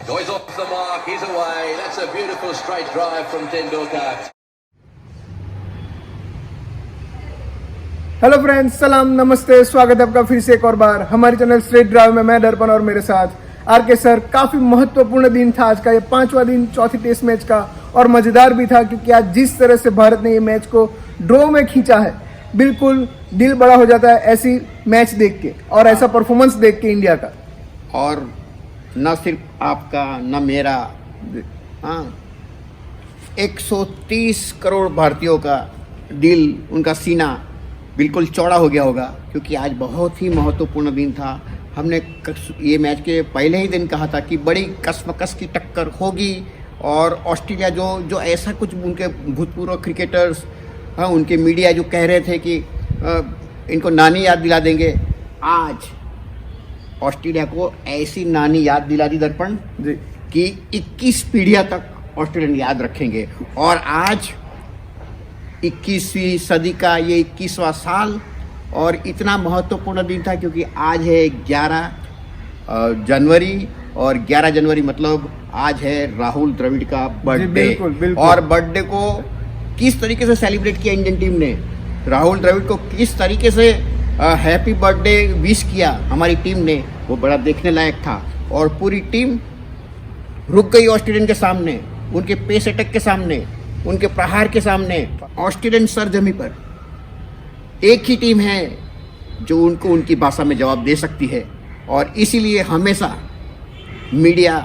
He's off the mark, he's away. That's a beautiful straight drive from Tendulkar. Hello friends, सलाम, नमस्ते, स्वागत है आपका फिर से एक और बार हमारे चैनल स्ट्रेट ड्राइव में। मैं दर्पण और मेरे साथ आर के सर। काफी महत्वपूर्ण दिन था आज का, ये 5वां दिन चौथी टेस्ट मैच का, और मजेदार भी था क्योंकि आज जिस तरह से भारत ने ये मैच को ड्रॉ में खींचा है, बिल्कुल दिल बड़ा हो जाता है ऐसी मैच देख के और ऐसा परफॉर्मेंस देख के इंडिया का। और न सिर्फ आपका न मेरा, हाँ, 130 करोड़ भारतीयों का दिल, उनका सीना बिल्कुल चौड़ा हो गया होगा क्योंकि आज बहुत ही महत्वपूर्ण दिन था। हमने ये मैच के पहले ही दिन कहा था कि बड़ी कसमकस की टक्कर होगी और ऑस्ट्रेलिया जो ऐसा कुछ, उनके भूतपूर्व क्रिकेटर्स, हाँ, उनके मीडिया जो कह रहे थे कि इनको नानी याद दिला देंगे, आज ऑस्ट्रेलिया को ऐसी नानी याद दिला दी दर्पण जी कि 21 पीढ़ियां तक ऑस्ट्रेलियन याद रखेंगे। और आज 21वीं सदी का ये 21वां साल, और इतना महत्वपूर्ण दिन था क्योंकि आज है 11 जनवरी, और 11 जनवरी मतलब आज है राहुल द्रविड़ का बर्थडे। और बर्थडे को किस तरीके से सेलिब्रेट किया इंडियन टीम ने, राहुल द्रविड़ को किस तरीके से हैप्पी बर्थडे विश किया हमारी टीम ने, वो बड़ा देखने लायक था। और पूरी टीम रुक गई ऑस्ट्रेलियन के सामने, उनके पेस अटैक के सामने, उनके प्रहार के सामने। ऑस्ट्रेलियन सरजमी पर एक ही टीम है जो उनको उनकी भाषा में जवाब दे सकती है, और इसीलिए हमेशा मीडिया,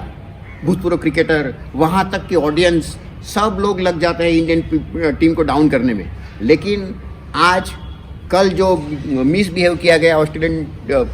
भूतपूर्व क्रिकेटर, वहाँ तक कि ऑडियंस, सब लोग लग जाते हैं इंडियन टीम को डाउन करने में। लेकिन आज कल जो मिसबिहेव किया गया ऑस्ट्रेलियन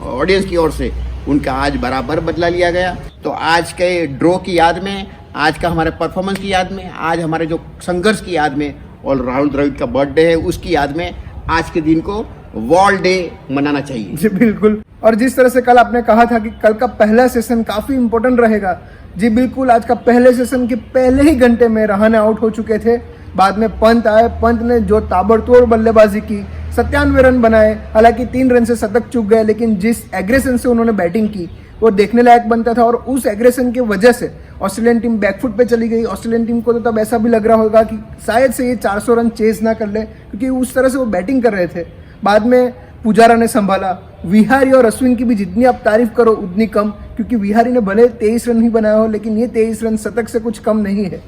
ऑडियंस की ओर से, उनका आज बराबर बदला लिया गया। तो आज के ड्रॉ की याद में, आज का हमारे परफॉर्मेंस की याद में, आज हमारे जो संघर्ष की याद में, और राहुल द्रविड़ का बर्थडे है उसकी याद में, आज के दिन को वर्ल्ड डे मनाना चाहिए। जी बिल्कुल। और जिस तरह से कल आपने कहा था कि कल का पहला सेशन काफी इंपॉर्टेंट रहेगा, जी बिल्कुल। आज का पहले सेशन के पहले ही घंटे में रहाणे आउट हो चुके थे। बाद में पंत आए, पंत ने जो ताबड़तोड़ बल्लेबाजी की, 97 रन बनाए। हालांकि 3 रन से शतक चूक गए, लेकिन जिस एग्रेशन से उन्होंने बैटिंग की वो देखने लायक बनता था। और उस एग्रेशन की वजह से ऑस्ट्रेलियन टीम बैकफुट पे चली गई। ऑस्ट्रेलियन टीम को तो तब ऐसा भी लग रहा होगा कि शायद से ये 400 रन चेज ना कर ले, क्योंकि उस तरह से वो बैटिंग कर रहे थे। बाद में पुजारा ने संभाला। विहारी और अश्विन की भी जितनी आप तारीफ करो उतनी कम, क्योंकि विहारी ने भले 23 रन ही बनाया हो, लेकिन ये 23 रन शतक से कुछ कम नहीं है।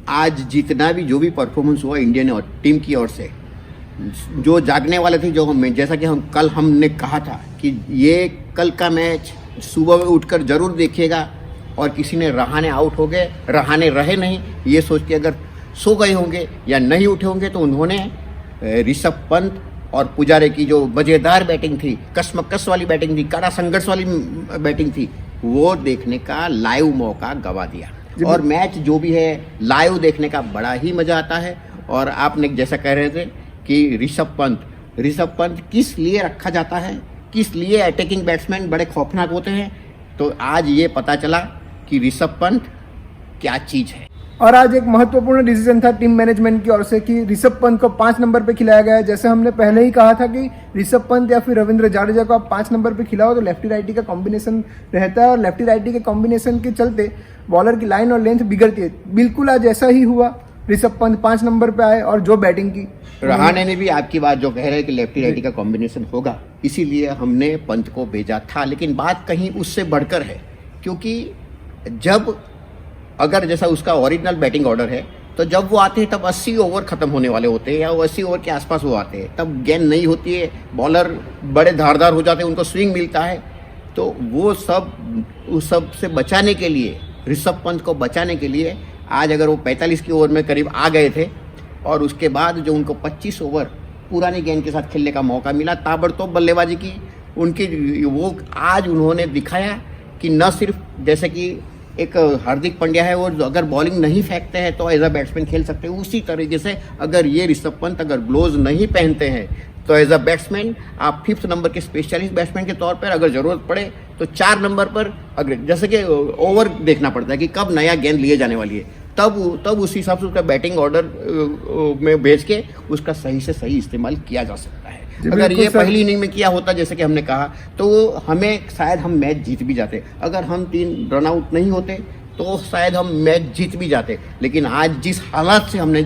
आज जितना भी जो भी परफॉर्मेंस हुआ इंडियन टीम की ओर से, जो जागने वाले थे, जो हम, जैसा कि हमने कहा था कि ये कल का मैच सुबह में उठकर जरूर देखिएगा, और किसी ने रहाणे आउट हो गए, रहाणे रहे नहीं, ये सोच के अगर सो गए होंगे या नहीं उठे होंगे, तो उन्होंने ऋषभ पंत और पुजारे की जो मज़ेदार बैटिंग थी, कसमकस वाली बैटिंग थी, कड़ा संघर्ष वाली बैटिंग थी, वो देखने का लाइव मौका गवा दिया। और मैच जो भी है लाइव देखने का बड़ा ही मज़ा आता है। और आपने जैसा कह रहे थे कि ऋषभ पंत किस लिए रखा जाता है, किस लिए अटैकिंग बैट्समैन बड़े खौफनाक होते हैं, तो आज ये पता चला कि ऋषभ पंत क्या चीज़ है। और आज एक महत्वपूर्ण डिसीजन था टीम मैनेजमेंट की ओर से कि ऋषभ पंत को 5 नंबर पे खिलाया गया है। जैसे हमने पहले ही कहा था कि ऋषभ पंत या फिर रविंद्र जाडेजा को आप 5 नंबर पे खिलाओ तो लेफ्टी राइटी का कॉम्बिनेशन रहता है, और लेफ्टी राइटी के कॉम्बिनेशन के चलते बॉलर की लाइन और लेंथ बिगड़ती है। बिल्कुल आज ऐसा ही हुआ। ऋषभ पंत 5 नंबर पे आए और जो बैटिंग की, रहाणे ने भी आपकी बात जो कह रहे हैं कि लेफ्टी राइटी का कॉम्बिनेशन होगा, इसीलिए हमने पंत को भेजा था। लेकिन बात कहीं उससे बढ़कर है, क्योंकि जब अगर जैसा उसका ओरिजिनल बैटिंग ऑर्डर है, तो जब वो आते हैं तब 80 ओवर खत्म होने वाले होते हैं, या वो 80 ओवर के आसपास वो आते हैं, तब गेंद नहीं होती है, बॉलर बड़े धारदार हो जाते हैं, उनको स्विंग मिलता है। तो वो उस सब से बचाने के लिए, ऋषभ पंत को बचाने के लिए, आज अगर वो 45 की ओवर में करीब आ गए थे, और उसके बाद जो उनको 25 ओवर पुरानी गेंद के साथ खेलने का मौका मिला, ताबड़तोड़ बल्लेबाजी की उनकी, वो आज उन्होंने दिखाया कि न सिर्फ जैसे कि एक हार्दिक पांड्या है, वो अगर बॉलिंग नहीं फेंकते हैं तो एज अ बैट्समैन खेल सकते हैं, उसी तरीके से अगर ये ऋषभ पंत अगर ग्लोव्स नहीं पहनते हैं तो एज अ बैट्समैन आप 5th नंबर के स्पेशलिस्ट बैट्समैन के तौर पर अगर ज़रूरत पड़े तो 4 नंबर पर, अगर जैसे कि ओवर देखना पड़ता है कि कब नया गेंद लिए जाने वाली है, तब उस हिसाब से उसका बैटिंग ऑर्डर में भेज के उसका सही से सही इस्तेमाल किया जा सकता है। जी, अगर बिल्कुल ये सर। पहली इनिंग में किया होता जैसे कि हमने कहा तो हमें शायद हम मैच जीत भी जाते। अगर हम 3 रन आउट नहीं होते तो शायद हम मैच जीत भी जाते। लेकिन आज जिस हालात से हमने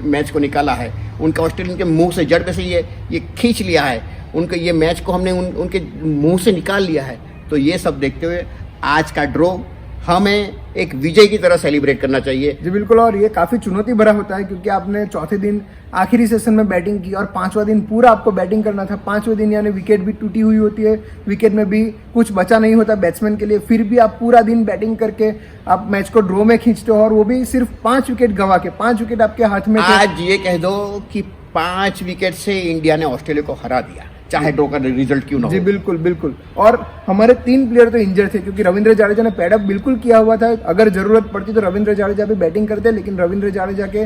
मैच को निकाला है, उनका ऑस्ट्रेलियन के मुंह से जड़ पे से ये खींच लिया है, उनके ये मैच को हमने उनके मुंह से निकाल लिया है। तो ये सब देखते हुए आज का ड्रॉ हमें एक विजय की तरह सेलिब्रेट करना चाहिए। जी बिल्कुल, और ये काफ़ी चुनौती भरा होता है क्योंकि आपने चौथे दिन आखिरी सेशन में बैटिंग की और 5वां दिन पूरा आपको बैटिंग करना था। 5वें दिन यानी विकेट भी टूटी हुई होती है, विकेट में भी कुछ बचा नहीं होता बैट्समैन के लिए, फिर भी आप पूरा दिन बैटिंग करके आप मैच को ड्रॉ में खींचते हो और वो भी सिर्फ 5 विकेट गंवा के। 5 विकेट आपके हाथ में थे। आज ये कह दो कि 5 विकेट से इंडिया ने ऑस्ट्रेलिया को हरा दिया, चाहे ड्रॉ का रिजल्ट क्यों ना जी हो। बिल्कुल बिल्कुल। और हमारे 3 प्लेयर तो इंजर थे क्योंकि रविंद्र जाडेजा ने पैडअप बिल्कुल किया हुआ था। अगर जरूरत पड़ती तो रविंद्र जाडेजा भी बैटिंग करते, लेकिन रविंद्र जाडेजा के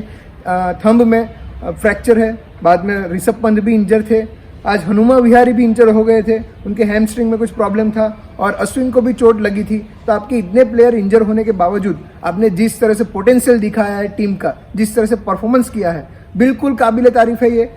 थंब में फ्रैक्चर है। बाद में ऋषभ पंत भी इंजर थे। आज हनुमा विहारी भी इंजर हो गए थे, उनके हैमस्ट्रिंग में कुछ प्रॉब्लम था और अश्विन को भी चोट लगी थी। तो आपके इतने प्लेयर इंजर होने के बावजूद आपने जिस तरह से पोटेंशियल दिखाया है टीम का, जिस तरह से परफॉर्मेंस किया है, बिल्कुल काबिल तारीफ है ये।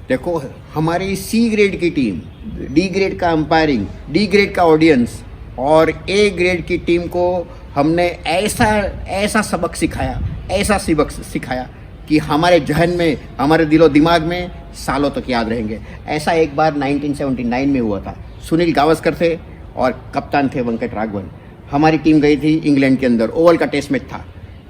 देखो हमारी सी ग्रेड की टीम, डी ग्रेड का अंपायरिंग, डी ग्रेड का ऑडियंस और ए ग्रेड की टीम को हमने ऐसा सबक सिखाया, ऐसा सबक सिखाया कि हमारे जहन में, हमारे दिलो दिमाग में सालों तक याद रहेंगे। ऐसा एक बार 1979 में हुआ था। सुनील गावस्कर थे और कप्तान थे वेंकट राघवन। हमारी टीम गई थी इंग्लैंड के अंदर, ओवल का टेस्ट मैच था।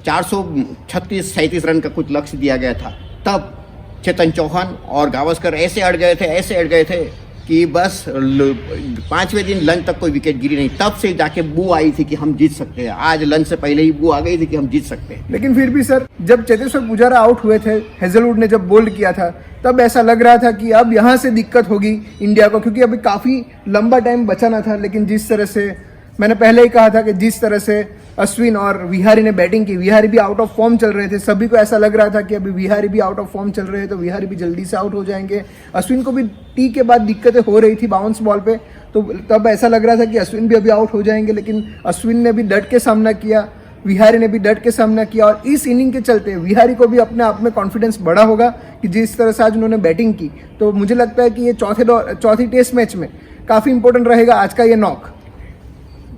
436-37 रन का कुछ लक्ष्य दिया गया था। तब चेतन चौहान और गावस्कर ऐसे अड़ गए थे कि बस 5वें दिन लंच तक कोई विकेट गिरी नहीं। तब से जाके बू आई थी कि हम जीत सकते हैं। आज लंच से पहले ही बू आ गई थी कि हम जीत सकते हैं। लेकिन फिर भी सर, जब चेतेश्वर पुजारा आउट हुए थे, हेजलवुड ने जब बोल्ड किया था, तब ऐसा लग रहा था कि अब यहाँ से दिक्कत होगी इंडिया को, क्योंकि अभी काफ़ी लंबा टाइम बचाना था। लेकिन जिस तरह से मैंने पहले ही कहा था कि जिस तरह से अश्विन और विहारी ने बैटिंग की, विहारी भी आउट ऑफ फॉर्म चल रहे थे। सभी को ऐसा लग रहा था कि अभी विहारी भी आउट ऑफ फॉर्म चल रहे हैं तो विहारी भी जल्दी से आउट हो जाएंगे। अश्विन को भी टी के बाद दिक्कतें हो रही थी बाउंस बॉल पे, तो तब ऐसा लग रहा था कि अश्विन भी अभी आउट हो जाएंगे। लेकिन अश्विन ने भी डट के सामना किया, विहारी ने भी डट के सामना किया और इस इनिंग के चलते विहारी को भी अपने आप में कॉन्फिडेंस बढ़ा होगा कि जिस तरह से आज उन्होंने बैटिंग की। तो मुझे लगता है कि ये चौथी टेस्ट मैच में काफ़ी इंपॉर्टेंट रहेगा आज का ये नॉक।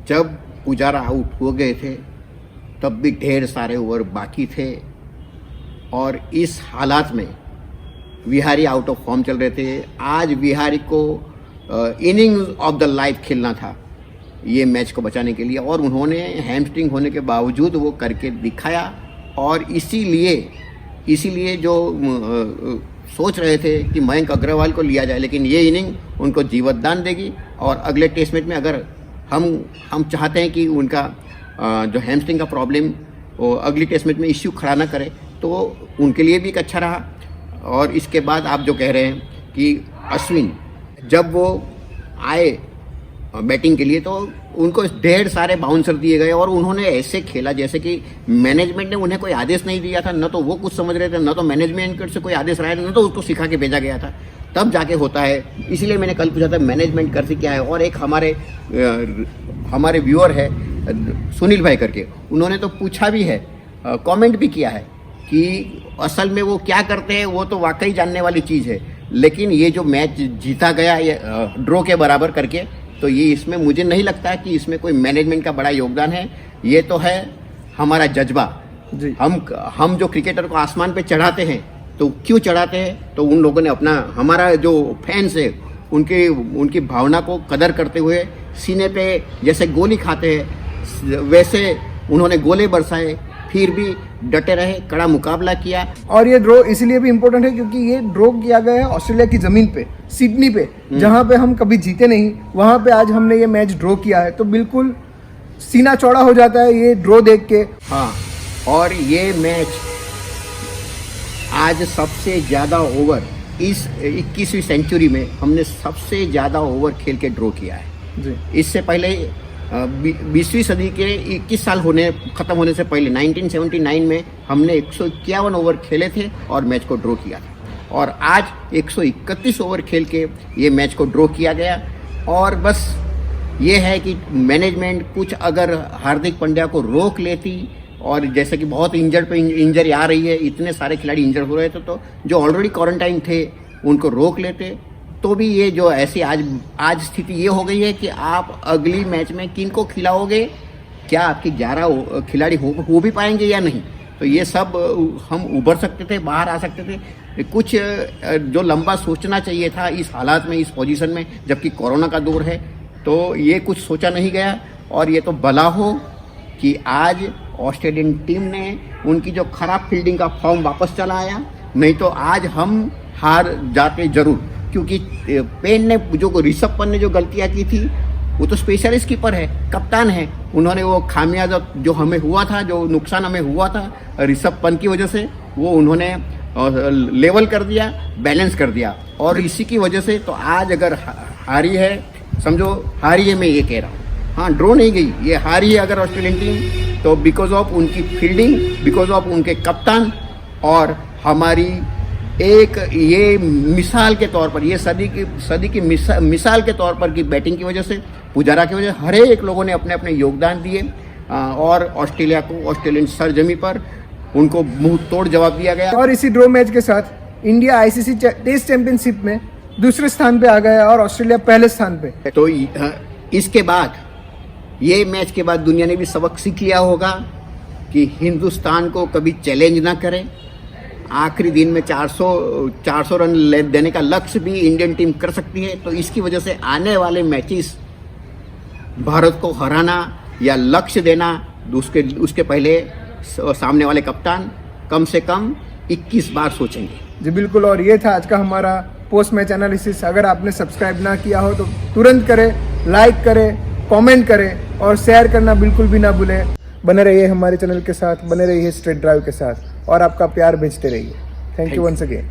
जब पुजारा आउट हो गए थे तब भी ढेर सारे ओवर बाकी थे और इस हालात में विहारी आउट ऑफ फॉर्म चल रहे थे। आज विहारी को इनिंग ऑफ द लाइफ खेलना था ये मैच को बचाने के लिए और उन्होंने हैमस्ट्रिंग होने के बावजूद वो करके दिखाया। और इसीलिए जो सोच रहे थे कि मयंक अग्रवाल को लिया जाए, लेकिन ये इनिंग उनको जीवतदान देगी। और अगले टेस्ट मैच में अगर हम चाहते हैं कि उनका जो हैमस्ट्रिंग का प्रॉब्लम वो अगली टेस्ट मैच में इश्यू खड़ा ना करे, तो उनके लिए भी एक अच्छा रहा। और इसके बाद आप जो कह रहे हैं कि अश्विन जब वो आए बैटिंग के लिए तो उनको ढेर सारे बाउंसर दिए गए और उन्होंने ऐसे खेला जैसे कि मैनेजमेंट ने उन्हें कोई आदेश नहीं दिया था। न तो वो कुछ समझ रहे थे, न तो मैनेजमेंट से कोई आदेश रहा था, न तो उसको सिखा के भेजा गया था। तब जाके होता है। इसीलिए मैंने कल पूछा था मैनेजमेंट करती क्या है। और एक हमारे व्यूअर है सुनील भाई करके, उन्होंने तो पूछा भी है, कमेंट भी किया है कि असल में वो क्या करते हैं वो तो वाकई जानने वाली चीज़ है। लेकिन ये जो मैच जीता गया ये ड्रॉ के बराबर करके, तो ये इसमें मुझे नहीं लगता कि इसमें कोई मैनेजमेंट का बड़ा योगदान है। ये तो है हमारा जज्बा जी। हम जो क्रिकेटर को आसमान पे चढ़ाते हैं तो क्यों चढ़ाते हैं, तो उन लोगों ने अपना, हमारा जो फैंस है उनकी भावना को कदर करते हुए सीने पे जैसे गोली खाते हैं वैसे उन्होंने गोले बरसाए, फिर भी डटे रहे, कड़ा मुकाबला किया। और ये ड्रॉ इसलिए भी इम्पोर्टेंट है क्योंकि ये ड्रॉ किया गया है ऑस्ट्रेलिया की ज़मीन पे, सिडनी पे, जहाँ पे हम कभी जीते नहीं, वहाँ पे आज हमने ये मैच ड्रॉ किया है। तो बिल्कुल सीना चौड़ा हो जाता है ये ड्रॉ देख के। हाँ, और ये मैच आज सबसे ज़्यादा ओवर इस 21वीं सेंचुरी में हमने सबसे ज़्यादा ओवर खेल के ड्रॉ किया है। जी। इससे पहले 20वीं सदी के 21 साल ख़त्म होने से पहले 1979 में हमने 151 ओवर खेले थे और मैच को ड्रॉ किया था। और आज 131 ओवर खेल के ये मैच को ड्रॉ किया गया। और बस ये है कि मैनेजमेंट कुछ अगर हार्दिक पांड्या को रोक लेती, और जैसे कि बहुत इंजरी आ रही है, इतने सारे खिलाड़ी इंजर हो रहे थे, तो जो ऑलरेडी क्वारंटाइन थे उनको रोक लेते तो भी ये जो ऐसी आज स्थिति ये हो गई है कि आप अगली मैच में किन को खिलाओगे, क्या आपकी 11 खिलाड़ी हो भी पाएंगे या नहीं। तो ये सब हम उभर सकते थे, बाहर आ सकते थे। कुछ जो लंबा सोचना चाहिए था इस हालात में, इस पोजीशन में, जबकि कोरोना का दौर है, तो ये कुछ सोचा नहीं गया। और ये तो भला हो कि आज ऑस्ट्रेलियन टीम ने उनकी जो खराब फील्डिंग का फॉर्म वापस चला आया, नहीं तो आज हम हार जाते जरूर। क्योंकि पेन ने जो ऋषभ पंत ने जो गलतियां की थी, वो तो स्पेशलिस्ट कीपर है, कप्तान है। उन्होंने वो खामियाजा जो हमें हुआ था, जो नुकसान हमें हुआ था ऋषभ पंत की वजह से, वो उन्होंने लेवल कर दिया, बैलेंस कर दिया। और इसी की वजह से तो आज अगर हारी है, समझो हारी है, मैं ये कह रहा हूँ, हाँ ड्रॉ नहीं गई, ये हारी है अगर ऑस्ट्रेलियन टीम, तो बिकॉज ऑफ उनकी फील्डिंग, बिकॉज ऑफ उनके कप्तान, और हमारी एक ये मिसाल के तौर पर, ये सदी की मिसाल के तौर पर की बैटिंग की वजह से, पुजारा की वजह से, हर एक लोगों ने अपने अपने योगदान दिए और ऑस्ट्रेलिया को ऑस्ट्रेलियन सरजमी पर उनको मुंह तोड़ जवाब दिया गया। और इसी ड्रॉ मैच के साथ इंडिया आईसीसी टेस्ट चैंपियनशिप में दूसरे स्थान पे आ गया और ऑस्ट्रेलिया पहले स्थान पे। तो इसके बाद, ये मैच के बाद दुनिया ने भी सबक सीख लिया होगा कि हिंदुस्तान को कभी चैलेंज ना करें। आखिरी दिन में 400 रन देने का लक्ष्य भी इंडियन टीम कर सकती है। तो इसकी वजह से आने वाले मैचेस भारत को हराना या लक्ष्य देना, उसके पहले सामने वाले कप्तान कम से कम 21 बार सोचेंगे। जी बिल्कुल। और ये था आज का हमारा पोस्ट मैच एनालिसिस। अगर आपने सब्सक्राइब ना किया हो तो तुरंत करें, लाइक करें, कमेंट करें और शेयर करना बिल्कुल भी ना भूलें। बने रहिए हमारे चैनल के साथ, बने रहिए स्ट्रेट ड्राइव के साथ और आपका प्यार भेजते रहिए। Thank you once again.